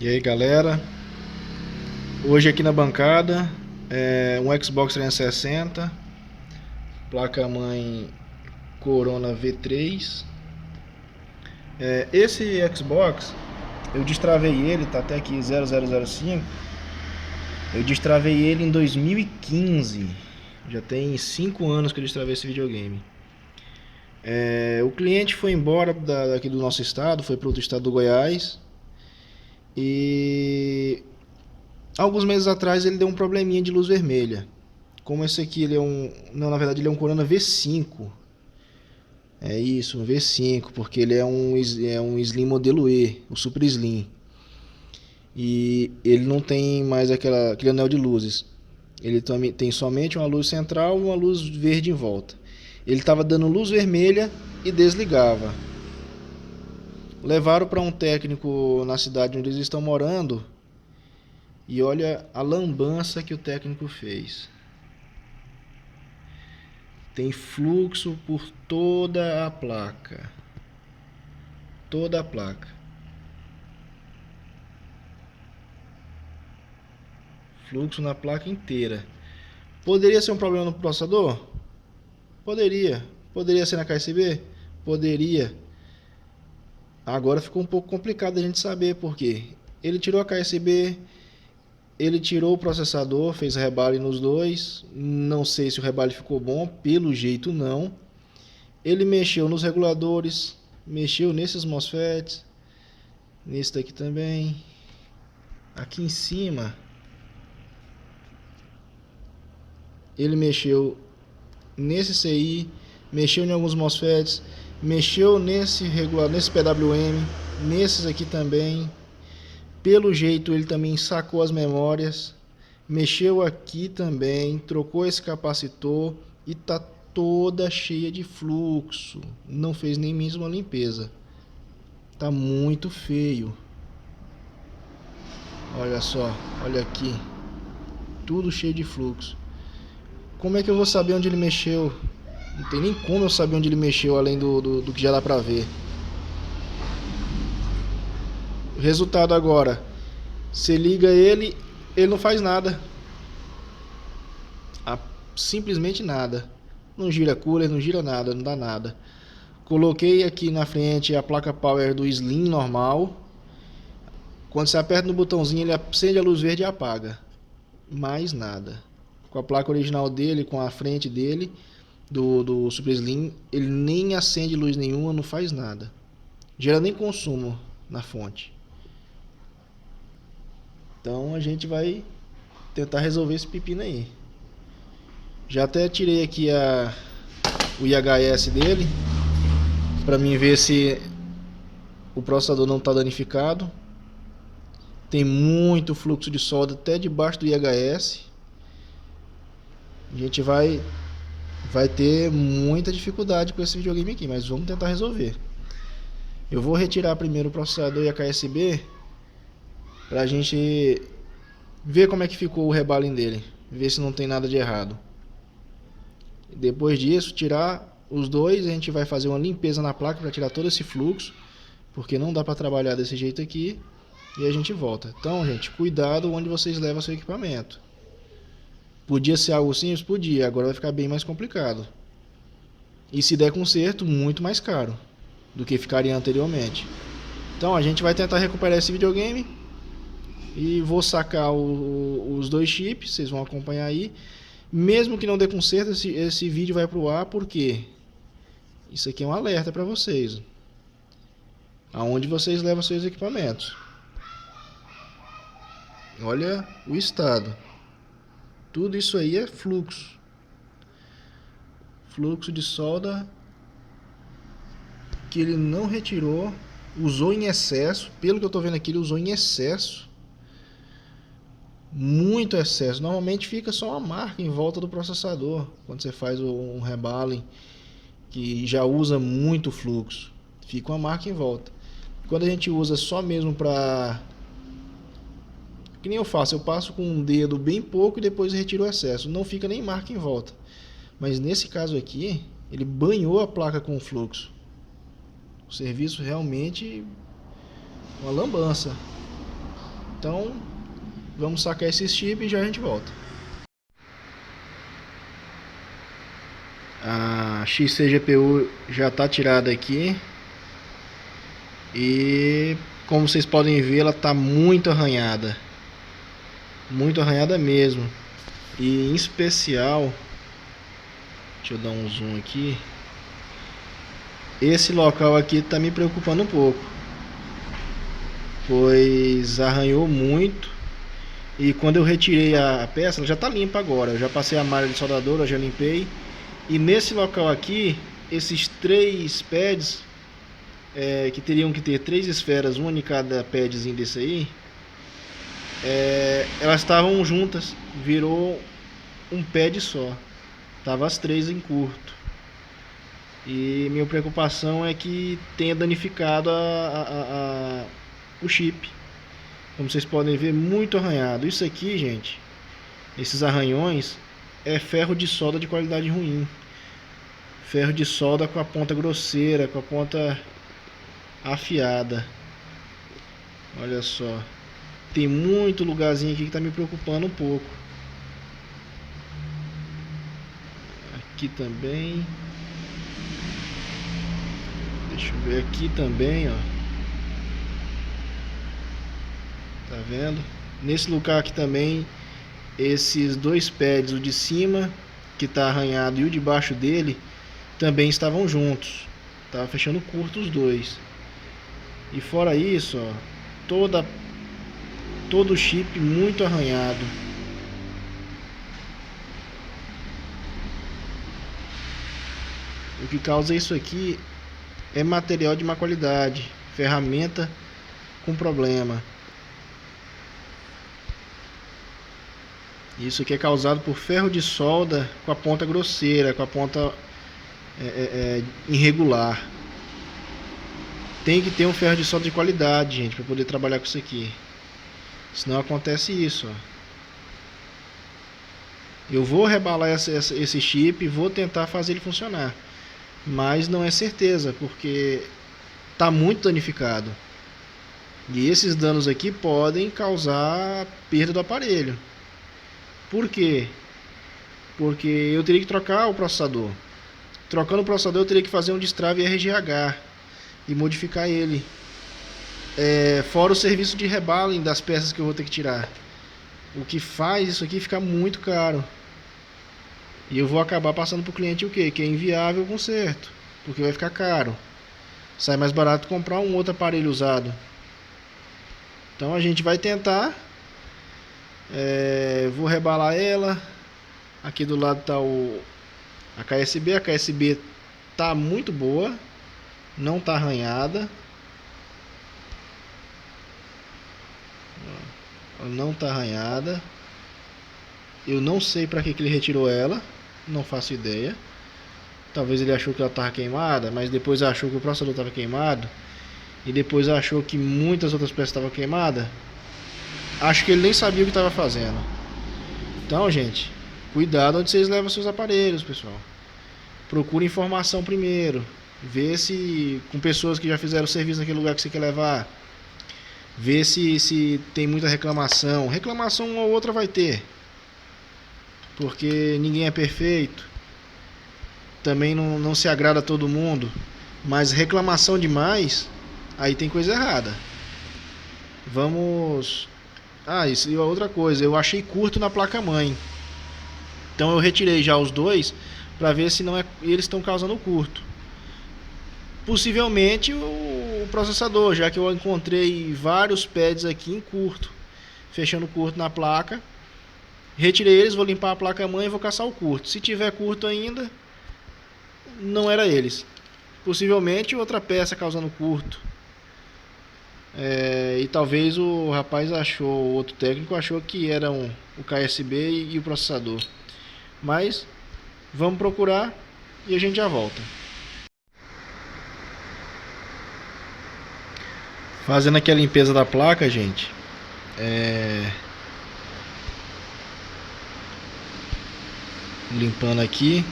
E aí galera, hoje aqui na bancada um Xbox 360, placa-mãe Corona V3. Esse Xbox eu destravei ele, tá até aqui 0005. Eu destravei ele em 2015, já tem 5 anos que eu destravei esse videogame. O cliente foi embora daqui do nosso estado, foi para outro estado do Goiás. E alguns meses atrás ele deu um probleminha de luz vermelha. Como esse aqui ele é um, não, na verdade ele é um Corona V5. É isso, um V5, porque ele é um Slim modelo E, o Super Slim. E ele não tem mais aquele anel de luzes. Ele tem somente uma luz central e uma luz verde em volta. Ele estava dando luz vermelha e desligava. Levaram para um técnico na cidade onde eles estão morando. E olha a lambança que o técnico fez. Tem fluxo por toda a placa. Toda a placa. Fluxo na placa inteira. Poderia ser um problema no processador? Poderia. Poderia ser na KSB? Poderia. Agora ficou um pouco complicado a gente saber por quê. Ele tirou a KSB, ele tirou o processador, fez rebale nos dois. Não sei se o rebale ficou bom, pelo jeito não. Ele mexeu nos reguladores, mexeu nesses MOSFETs, nesse daqui também. Aqui em cima ele mexeu nesse CI, mexeu em alguns MOSFETs, mexeu nesse regulador, nesse PWM, nesses aqui também. Pelo jeito ele também sacou as memórias, mexeu aqui também, trocou esse capacitor e tá toda cheia de fluxo. Não fez nem mesmo uma limpeza. Tá muito feio. Olha só, olha aqui. Tudo cheio de fluxo. Como é que eu vou saber onde ele mexeu? Não tem nem como eu saber onde ele mexeu, além do que já dá pra ver. O resultado agora. Você liga ele, ele não faz nada. Simplesmente nada. Não gira cooler, não gira nada, não dá nada. Coloquei aqui na frente a placa power do Slim normal. Quando você aperta no botãozinho, ele acende a luz verde e apaga. Mais nada. Com a placa original dele, com a frente dele, do Super Slim, ele nem acende luz nenhuma, não faz nada. Gera nem consumo na fonte. Então a gente vai tentar resolver esse pepino aí. Já até tirei aqui o IHS dele, para mim ver se o processador não está danificado. Tem muito fluxo de solda até debaixo do IHS. A gente vai ter muita dificuldade com esse videogame aqui, mas vamos tentar resolver. Eu vou retirar primeiro o processador e a KSB pra gente ver como é que ficou o rebaling dele, ver se não tem nada de errado. Depois disso, tirar os dois, a gente vai fazer uma limpeza na placa para tirar todo esse fluxo, porque não dá para trabalhar desse jeito aqui, e a gente volta. Então, gente, cuidado onde vocês levam seu equipamento. Podia ser algo simples? Podia, agora vai ficar bem mais complicado. E se der conserto, muito mais caro do que ficaria anteriormente. Então a gente vai tentar recuperar esse videogame e vou sacar os dois chips, vocês vão acompanhar aí. Mesmo que não dê conserto, esse vídeo vai pro ar, porque isso aqui é um alerta para vocês. Aonde vocês levam seus equipamentos. Olha o estado. Tudo isso aí é fluxo. Fluxo de solda que ele não retirou, usou em excesso. Pelo que eu estou vendo aqui, ele usou em excesso. Muito excesso. Normalmente fica só uma marca em volta do processador quando você faz um rebaling que já usa muito fluxo. Fica uma marca em volta. Quando a gente usa só mesmo para... Que nem eu faço, eu passo com um dedo bem pouco e depois retiro o excesso. Não fica nem marca em volta. Mas nesse caso aqui, ele banhou a placa com fluxo. O serviço realmente uma lambança. Então vamos sacar esse chip e já a gente volta. A XCGPU já está tirada aqui. E como vocês podem ver, ela está muito arranhada. Muito arranhada mesmo. E em especial, deixa eu dar um zoom aqui. Esse local aqui está me preocupando um pouco, pois arranhou muito. E quando eu retirei a peça, ela já está limpa agora. Eu já passei a malha de soldador, já limpei. E nesse local aqui, esses 3 pads, que teriam que ter 3 esferas, uma em cada padzinho desse aí, elas estavam juntas, virou um pad só. Tava as 3 em curto. E minha preocupação é que tenha danificado o chip. Como vocês podem ver, muito arranhado. Isso aqui, gente, esses arranhões, é ferro de solda de qualidade ruim. Ferro de solda com a ponta grosseira, com a ponta afiada. Olha só. Tem muito lugarzinho aqui que tá me preocupando um pouco. Aqui também. Deixa eu ver aqui também, ó. Tá vendo? Nesse lugar aqui também, esses 2 pads, o de cima que tá arranhado e o de baixo dele, também estavam juntos. Tava fechando curto os dois. E fora isso, ó, todo o chip muito arranhado. O que causa isso aqui é material de má qualidade, ferramenta com problema. Isso aqui é causado por ferro de solda com a ponta grosseira, com a ponta irregular. Tem que ter um ferro de solda de qualidade, gente, para poder trabalhar com isso aqui. Senão acontece isso, ó. Eu vou rebalar esse chip e vou tentar fazer ele funcionar, mas não é certeza, porque está muito danificado. E esses danos aqui podem causar perda do aparelho. Por quê? Porque eu teria que trocar o processador. Trocando o processador, eu teria que fazer um destrave RGH e modificar ele. Fora o serviço de rebalem das peças que eu vou ter que tirar. O que faz isso aqui ficar muito caro. E eu vou acabar passando para o cliente o quê? Que é inviável o conserto, porque vai ficar caro. Sai mais barato comprar um outro aparelho usado. Então a gente vai tentar. Vou rebalar ela. Aqui do lado está a KSB. A KSB tá muito boa, não tá arranhada. Não tá arranhada. Eu não sei para que ele retirou ela, não faço ideia. Talvez ele achou que ela estava queimada, mas depois achou que o processador estava queimado, e depois achou que muitas outras peças estavam queimadas. Acho que ele nem sabia o que estava fazendo. Então, gente, cuidado onde vocês levam seus aparelhos, pessoal. Procure informação primeiro. Vê se com pessoas que já fizeram serviço naquele lugar que você quer levar. Vê se tem muita reclamação. Reclamação uma ou outra vai ter, porque ninguém é perfeito. Também não se agrada a todo mundo. Mas reclamação demais, aí tem coisa errada. Vamos... isso e outra coisa, eu achei curto na placa-mãe. Então eu retirei já os 2 para ver se não eles estão causando curto. Possivelmente o processador, já que eu encontrei vários pads aqui em curto, fechando curto na placa. Retirei eles, vou limpar a placa-mãe e vou caçar o curto. Se tiver curto ainda, não era eles. Possivelmente outra peça causando curto. E talvez o rapaz achou, o outro técnico achou que eram o KSB e o processador. Mas vamos procurar e a gente já volta. Fazendo aqui a limpeza da placa, gente. Limpando aqui.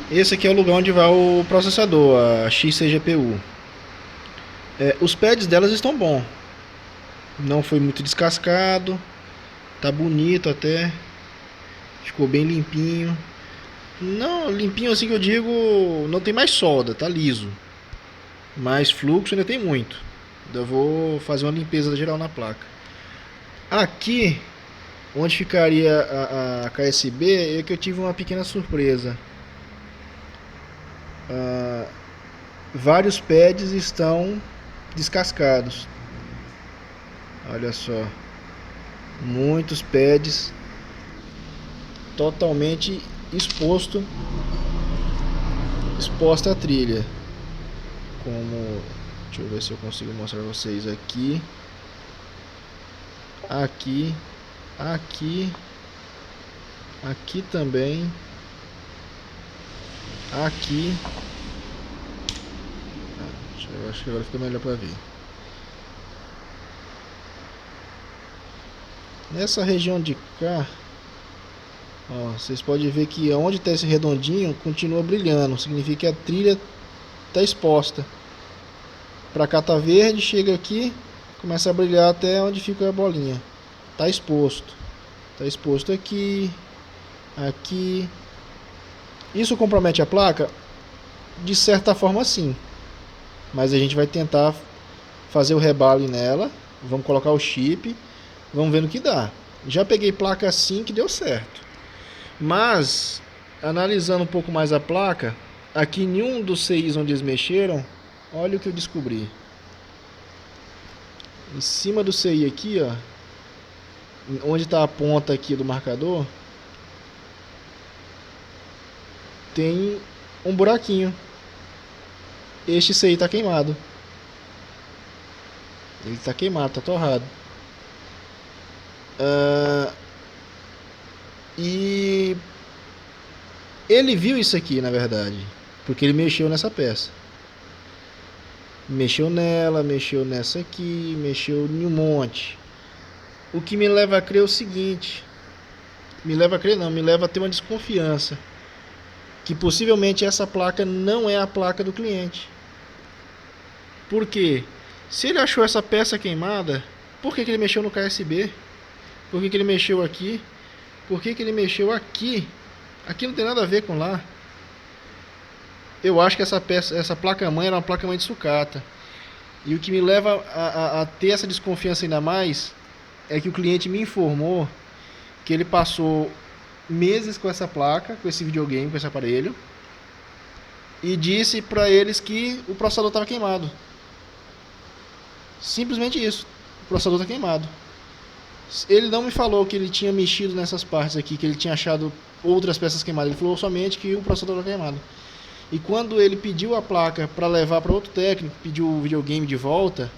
Esse aqui é o lugar onde vai o processador, a XCGPU. Os pads delas estão bons. Não foi muito descascado. Tá bonito até. Ficou bem limpinho. Não, limpinho assim que eu digo, não tem mais solda, tá liso. Mas fluxo ainda tem muito. Eu vou fazer uma limpeza geral na placa. Aqui, onde ficaria a KSB, é que eu tive uma pequena surpresa. Vários pads estão descascados. Olha só. Muitos pads totalmente exposta a trilha. Como, deixa eu ver se eu consigo mostrar pra vocês aqui. Aqui também. Aqui. Eu acho que agora fica melhor pra ver. Nessa região de cá, ó, vocês podem ver que onde está esse redondinho continua brilhando. Significa que a trilha está exposta. Pra cá tá verde, chega aqui, começa a brilhar até onde fica a bolinha. Tá exposto. Tá exposto aqui. Aqui. Isso compromete a placa? De certa forma sim. Mas a gente vai tentar fazer o rebale nela. Vamos colocar o chip. Vamos ver no que dá. Já peguei placa assim que deu certo. Mas, analisando um pouco mais a placa, aqui em um dos CIs onde eles mexeram, olha o que eu descobri. Em cima do CI aqui, ó, onde está a ponta aqui do marcador, tem um buraquinho. Este CI está queimado. Ele está queimado, está torrado. E ele viu isso aqui, na verdade, porque ele mexeu nessa peça. Mexeu nela, mexeu nessa aqui, mexeu em um monte. O que me leva a crer é o seguinte. Me leva a ter uma desconfiança. Que possivelmente essa placa não é a placa do cliente. Por quê? Se ele achou essa peça queimada, por que ele mexeu no KSB? Por que ele mexeu aqui? Por que ele mexeu aqui? Aqui não tem nada a ver com lá. Eu acho que essa placa-mãe era uma placa-mãe de sucata. E o que me leva a ter essa desconfiança ainda mais é que o cliente me informou que ele passou meses com essa placa, com esse videogame, com esse aparelho, e disse para eles que o processador estava queimado. Simplesmente isso. O processador está queimado. Ele não me falou que ele tinha mexido nessas partes aqui, que ele tinha achado outras peças queimadas. Ele falou somente que o processador estava queimado. E quando ele pediu a placa para levar para outro técnico, pediu o videogame de volta,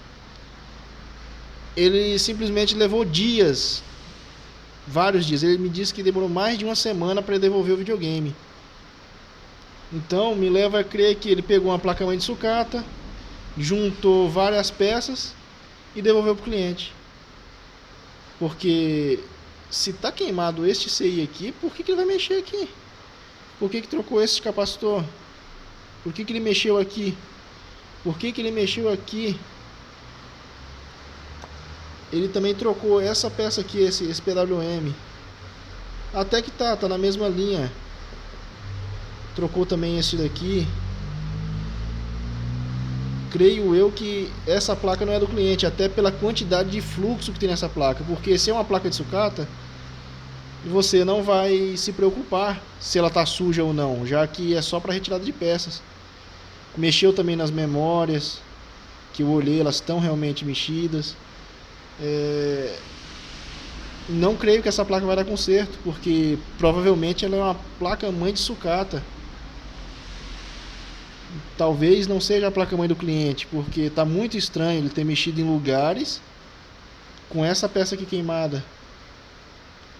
ele simplesmente levou dias, vários dias. Ele me disse que demorou mais de uma semana para devolver o videogame. Então me leva a crer que ele pegou uma placa-mãe de sucata, juntou várias peças e devolveu para o cliente. Porque se está queimado este CI aqui, por que ele vai mexer aqui? Por que trocou esse capacitor? Por que ele mexeu aqui? Por que ele mexeu aqui? Ele também trocou essa peça aqui, esse PWM. Até que tá na mesma linha. Trocou também esse daqui. Creio eu que essa placa não é do cliente, até pela quantidade de fluxo que tem nessa placa. Porque se é uma placa de sucata, você não vai se preocupar se ela está suja ou não, já que é só para retirada de peças. Mexeu também nas memórias, que eu olhei, elas estão realmente mexidas. Não creio que essa placa vai dar conserto, porque provavelmente ela é uma placa-mãe de sucata. Talvez não seja a placa-mãe do cliente, porque está muito estranho ele ter mexido em lugares com essa peça aqui queimada.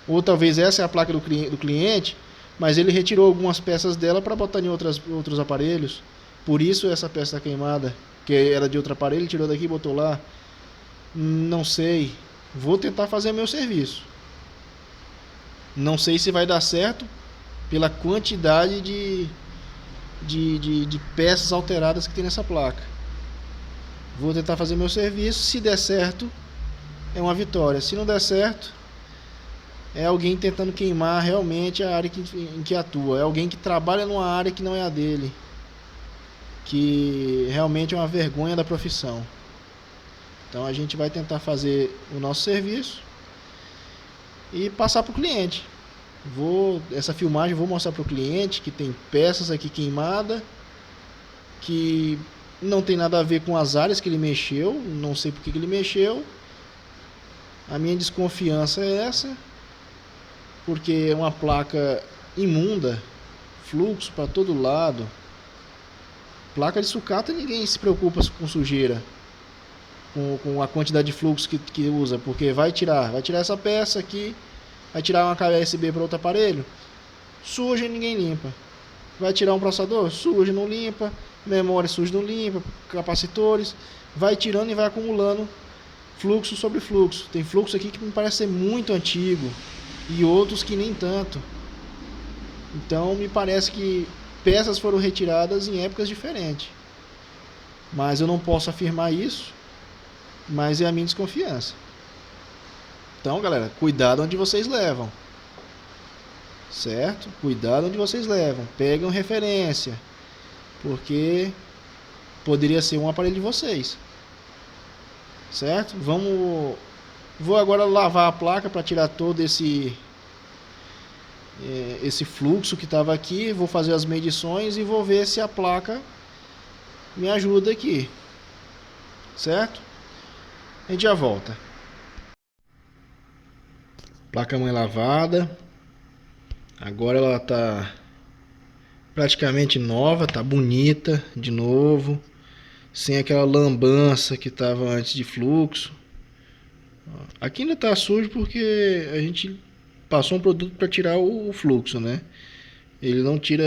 Ou talvez essa é a placa do cliente, mas ele retirou algumas peças dela para botar em outros aparelhos. Por isso essa peça está queimada, que era de outro aparelho, ele tirou daqui e botou lá. Não sei. Vou tentar fazer meu serviço. Não sei se vai dar certo pela quantidade de peças alteradas que tem nessa placa. Vou tentar fazer meu serviço. Se der certo, é uma vitória. Se não der certo, é alguém tentando queimar realmente a área em que atua. É alguém que trabalha numa área que não é a dele, que realmente é uma vergonha da profissão. Então a gente vai tentar fazer o nosso serviço e passar para o cliente. Essa filmagem eu vou mostrar para o cliente que tem peças aqui queimadas, que não tem nada a ver com as áreas que ele mexeu, não sei por que ele mexeu. A minha desconfiança é essa, porque é uma placa imunda, fluxo para todo lado. Placa de sucata ninguém se preocupa com sujeira, com a quantidade de fluxo que usa, porque vai tirar essa peça aqui, vai tirar uma caixa USB para outro aparelho, suja e ninguém limpa. Vai tirar um processador, suja, não limpa, memória suja, não limpa, capacitores, vai tirando e vai acumulando fluxo sobre fluxo. Tem fluxo aqui que me parece ser muito antigo e outros que nem tanto. Então me parece que peças foram retiradas em épocas diferentes. Mas eu não posso afirmar isso, mas é a minha desconfiança. Então, galera, cuidado onde vocês levam. Certo? Cuidado onde vocês levam. Pegam referência, porque poderia ser um aparelho de vocês. Certo? Vou agora lavar a placa para tirar todo esse fluxo que estava aqui. Vou fazer as medições e vou ver se a placa me ajuda aqui. Certo? A gente já volta. Placa mãe lavada. Agora ela tá praticamente nova, tá bonita de novo, sem aquela lambança que estava antes de fluxo. Aqui ainda tá sujo porque a gente passou um produto para tirar o fluxo, né? Ele não tira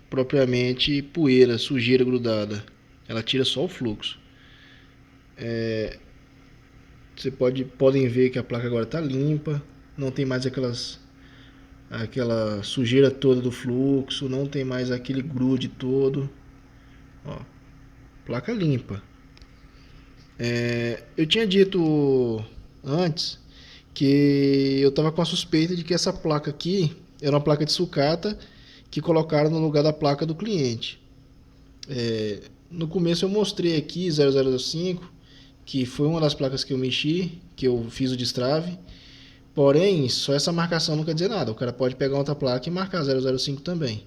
propriamente poeira, sujeira grudada. Ela tira só o fluxo. Podem ver que a placa agora está limpa, não tem mais aquela sujeira toda do fluxo, não tem mais aquele grude todo. Ó, placa limpa. Eu tinha dito antes que eu estava com a suspeita de que essa placa aqui era uma placa de sucata que colocaram no lugar da placa do cliente. No começo eu mostrei aqui 0005, que foi uma das placas que eu mexi, que eu fiz o destrave. Porém, só essa marcação não quer dizer nada. O cara pode pegar outra placa e marcar 005 também.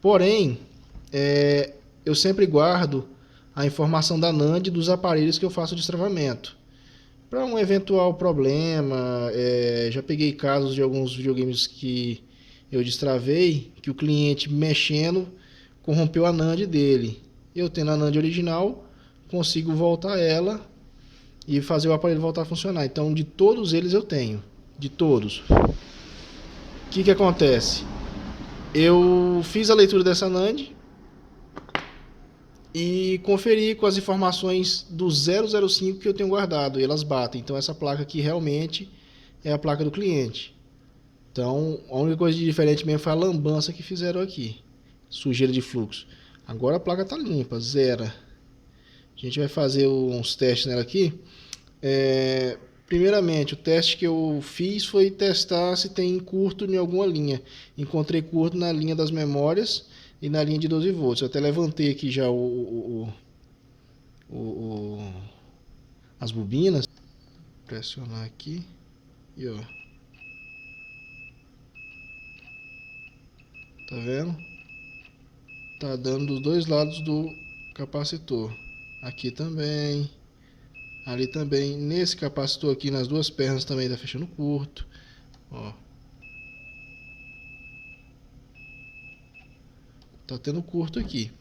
Porém, eu sempre guardo a informação da NAND dos aparelhos que eu faço destravamento. Para um eventual problema, já peguei casos de alguns videogames que eu destravei, que o cliente mexendo corrompeu a NAND dele. Eu tendo a NAND original, consigo voltar ela e fazer o aparelho voltar a funcionar. Então, de todos eles eu tenho. De todos. O que acontece? Eu fiz a leitura dessa NAND e conferi com as informações do 005 que eu tenho guardado, e elas batem. Então essa placa aqui realmente é a placa do cliente. Então a única coisa de diferente mesmo foi a lambança que fizeram aqui, sujeira de fluxo. Agora a placa está limpa, zero. A gente vai fazer uns testes nela aqui. Primeiramente, o teste que eu fiz foi testar se tem curto em alguma linha. Encontrei curto na linha das memórias e na linha de 12 volts. Eu até levantei aqui já as bobinas. Pressionar aqui e ó. Tá vendo? Tá dando dos dois lados do capacitor. Aqui também. Ali também. Nesse capacitor aqui nas duas pernas também tá fechando curto. Ó. Tá tendo curto aqui.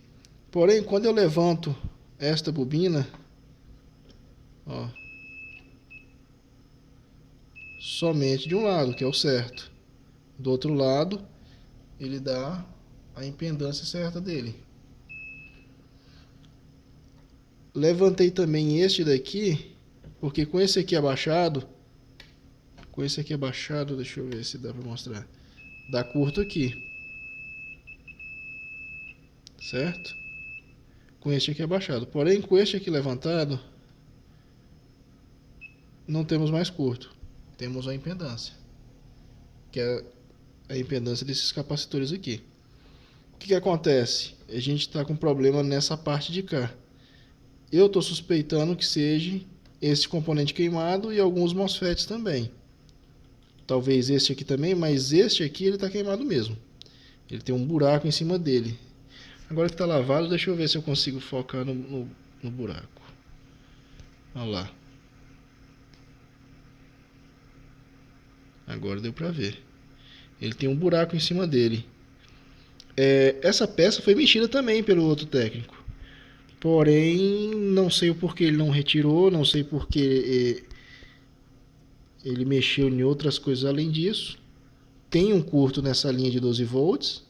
Porém, quando eu levanto esta bobina, ó, somente de um lado, que é o certo. Do outro lado, ele dá a impedância certa dele. Levantei também este daqui, porque com esse aqui abaixado, deixa eu ver se dá para mostrar, dá curto aqui, certo? Com este aqui abaixado. Porém, com este aqui levantado, não temos mais curto. Temos a impedância, que é a impedância desses capacitores aqui. O que acontece? A gente está com problema nessa parte de cá. Eu estou suspeitando que seja esse componente queimado e alguns MOSFETs também. Talvez este aqui também, mas este aqui ele está queimado mesmo. Ele tem um buraco em cima dele. Agora que está lavado, deixa eu ver se eu consigo focar no buraco. Olha lá. Agora deu para ver. Ele tem um buraco em cima dele. Essa peça foi mexida também pelo outro técnico. Porém, não sei o porquê ele não retirou, não sei porque ele mexeu em outras coisas além disso. Tem um curto nessa linha de 12 volts.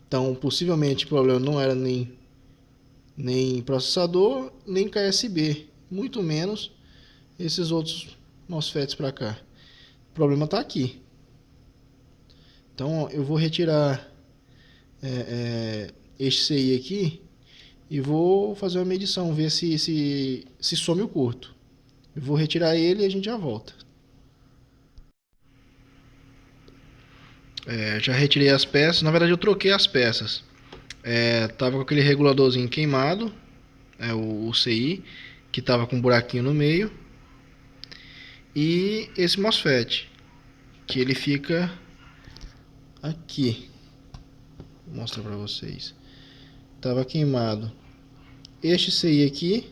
Então, possivelmente o problema não era nem processador, nem KSB. Muito menos esses outros MOSFETs para cá. O problema está aqui. Então, eu vou retirar este CI aqui e vou fazer uma medição, ver se some o curto. Eu vou retirar ele e a gente já volta. Já retirei as peças. Na verdade, eu troquei as peças. Tava com aquele reguladorzinho queimado, o CI, que tava com um buraquinho no meio, e esse MOSFET, que ele fica aqui. Vou mostrar para vocês. Tava queimado este CI aqui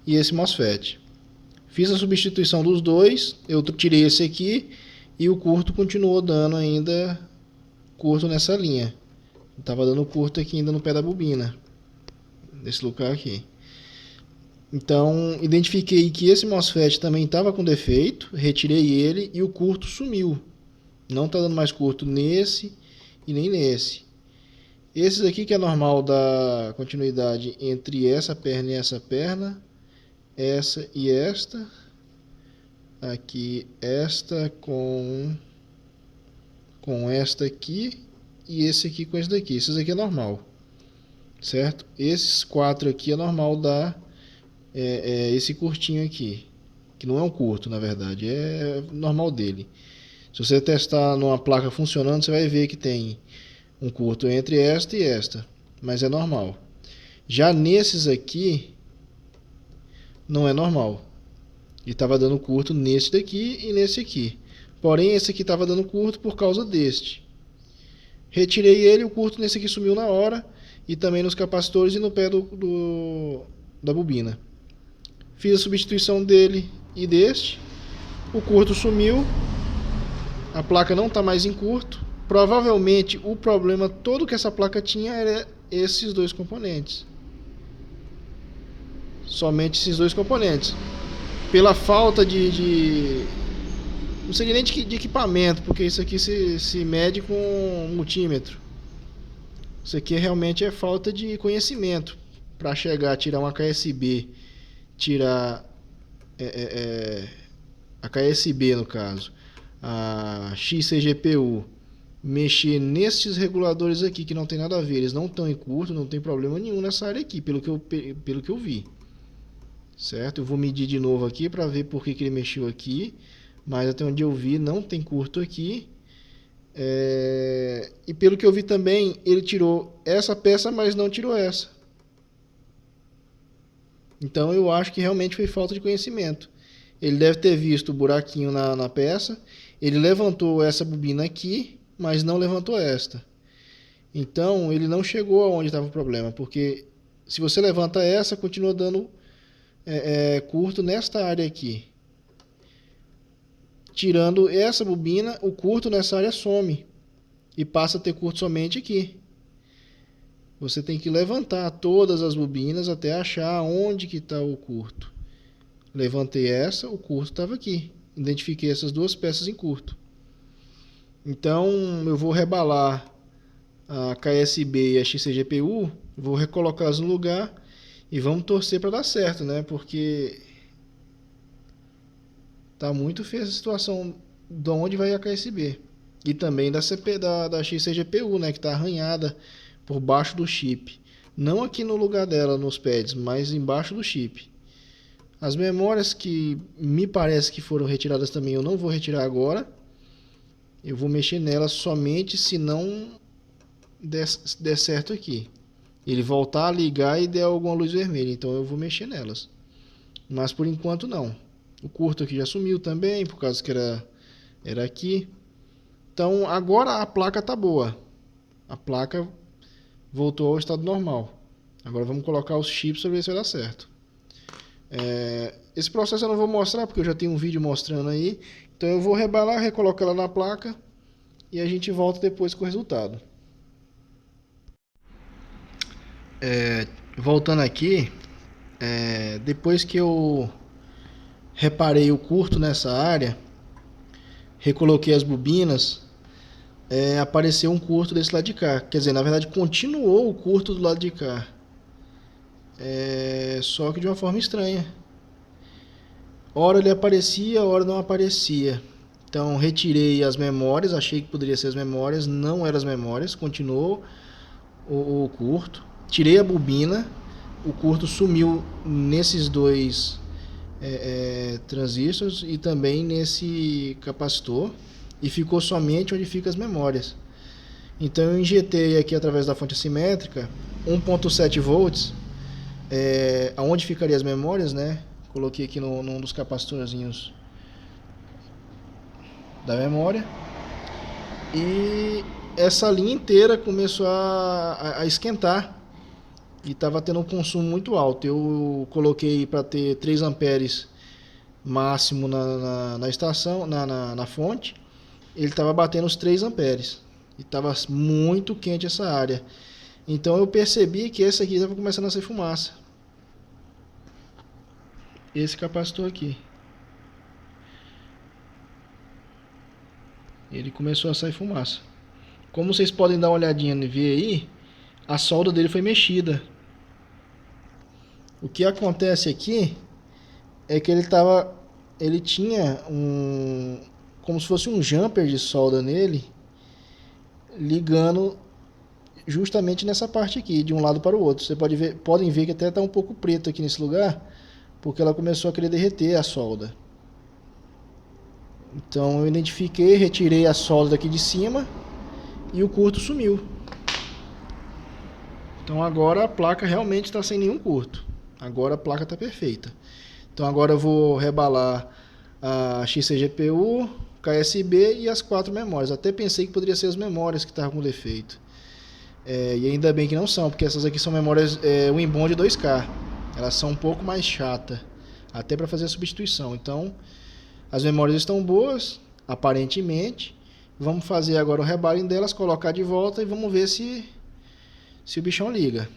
e esse MOSFET. Fiz a substituição dos dois, eu tirei esse aqui e o curto continuou dando ainda curto nessa linha. Estava dando curto aqui ainda no pé da bobina, nesse lugar aqui. Então, identifiquei que esse MOSFET também estava com defeito, retirei ele e o curto sumiu. Não está dando mais curto nesse e nem nesse. Esses aqui que é normal da continuidade entre essa perna e essa perna, essa e esta, aqui esta com esta aqui e esse aqui com esse daqui. Esses aqui é normal, certo? Esses quatro aqui é normal dar esse curtinho aqui, que não é um curto na verdade, é normal dele. Se você testar numa placa funcionando, você vai ver que tem um curto entre esta e esta, mas é normal. Já nesses aqui não é normal. Ele estava dando curto nesse daqui e nesse aqui. Porém, esse aqui estava dando curto por causa deste. Retirei ele, o curto nesse aqui sumiu na hora. E também nos capacitores e no pé da bobina. Fiz a substituição dele e deste. O curto sumiu. A placa não está mais em curto. Provavelmente o problema todo que essa placa tinha era esses dois componentes. Somente esses dois componentes. Pela falta não seria nem de equipamento, porque isso aqui se mede com multímetro. Isso aqui realmente é falta de conhecimento para chegar, tirar uma KSB, tirar a KSB no caso, a XCGPU, mexer nesses reguladores aqui que não tem nada a ver, eles não estão em curto, não tem problema nenhum nessa área aqui, pelo que eu vi. Certo? Eu vou medir de novo aqui para ver por que ele mexeu aqui, mas até onde eu vi não tem curto aqui. E pelo que eu vi também, ele tirou essa peça, mas não tirou essa. Então eu acho que realmente foi falta de conhecimento. Ele deve ter visto o buraquinho na peça, ele levantou essa bobina aqui, mas não levantou esta. Então ele não chegou aonde estava o problema, porque se você levanta essa, continua dando curto nesta área aqui. Tirando essa bobina, o curto nessa área some e passa a ter curto somente aqui. Você tem que levantar todas as bobinas até achar onde que está o curto. Levantei essa, o curto estava aqui. Identifiquei essas duas peças em curto. Então eu vou rebalar a KSB e a XCGPU, vou recolocá-las no lugar e vamos torcer para dar certo, né? Porque tá muito feia essa situação de onde vai a KSB. E também da XCGPU, né? Que tá arranhada por baixo do chip. Não aqui no lugar dela, nos pads, mas embaixo do chip. As memórias que me parece que foram retiradas também eu não vou retirar agora. Eu vou mexer nelas somente se não der certo aqui. Ele voltar a ligar e der alguma luz vermelha, então eu vou mexer nelas. Mas por enquanto não. O curto aqui já sumiu também, por causa que era aqui. Então agora a placa tá boa. A placa voltou ao estado normal. Agora vamos colocar os chips para ver se vai dar certo. Esse processo eu não vou mostrar porque eu já tenho um vídeo mostrando aí. Então eu vou rebalar, recolocar ela na placa e a gente volta depois com o resultado. Voltando aqui, depois que eu reparei o curto nessa área, recoloquei as bobinas, apareceu um curto desse lado de cá. Quer dizer, na verdade continuou o curto do lado de cá. Só que de uma forma estranha. Ora ele aparecia, ora não aparecia. Então retirei as memórias, achei que poderia ser as memórias, não eram as memórias, continuou o curto. Tirei a bobina, o curto sumiu nesses dois transistores e também nesse capacitor, e ficou somente onde ficam as memórias. Então eu injetei aqui através da fonte assimétrica 1.7 volts, aonde ficaria as memórias, né? Coloquei aqui num dos capacitorzinhos da memória, e essa linha inteira começou a esquentar e estava tendo um consumo muito alto. Eu coloquei para ter 3 amperes máximo na estação, na fonte. Ele estava batendo os 3 amperes e estava muito quente essa área. Então eu percebi que esse aqui estava começando a sair fumaça. Esse capacitor aqui, ele começou a sair fumaça. Como vocês podem dar uma olhadinha e ver aí, a solda dele foi mexida. O que acontece aqui é que ele tinha como se fosse um jumper de solda nele, ligando justamente nessa parte aqui, de um lado para o outro. Você podem ver que até está um pouco preto aqui nesse lugar, porque ela começou a querer derreter a solda. Então eu identifiquei, retirei a solda daqui de cima e o curto sumiu. Então agora a placa realmente está sem nenhum curto. Agora a placa está perfeita. Então agora eu vou rebalar a XCGPU, KSB e as 4 memórias. Até pensei que poderia ser as memórias que estavam com defeito. E ainda bem que não são, porque essas aqui são memórias WinBond 2K. Elas são um pouco mais chatas, até para fazer a substituição. Então as memórias estão boas, aparentemente. Vamos fazer agora o rebaling delas, colocar de volta e vamos ver se o bichão liga.